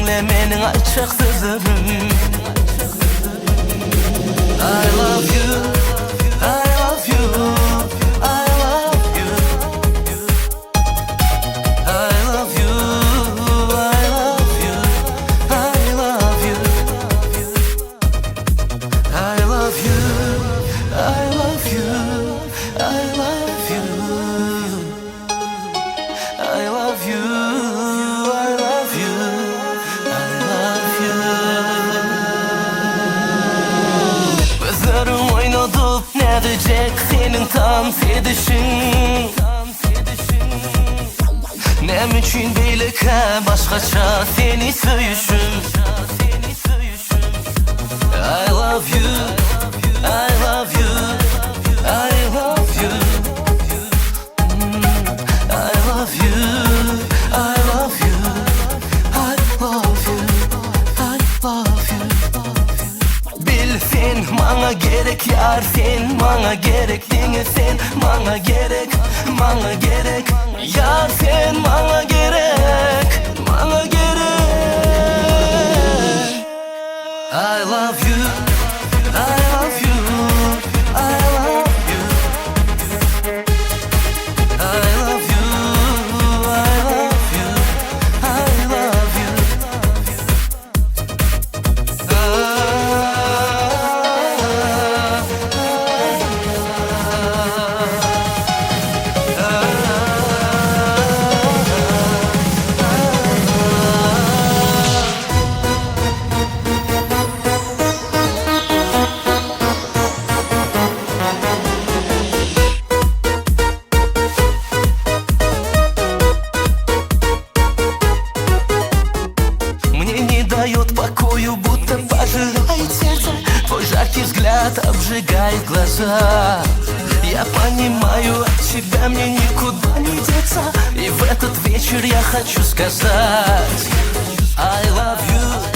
dinle mening aytacak sözlerim. I love you, I love you, I love you, I love you, I love you, I love you, I love you, I love you, I love you, I love you, I love you, I love you. Gözlerim oynadıp ne diyecek senin tam sedişin. Nem için beyleke başkaça seni söyüşüm. I love you, I love you, I love you, I love you, I love you, I love you, I love you. Bil sen bana gerek yar, sen bana gerek, dinle sen bana gerek, bana gerek. Yar sen bana gerek, bana gerek. I love you, I love you, I love you, I love you, I love you, I love you. Мне не дает покою, будто пожирает сердце. Твой жаркий взгляд обжигает глаза. Я понимаю, от тебя мне никуда не деться. И в этот вечер я хочу сказать I love you.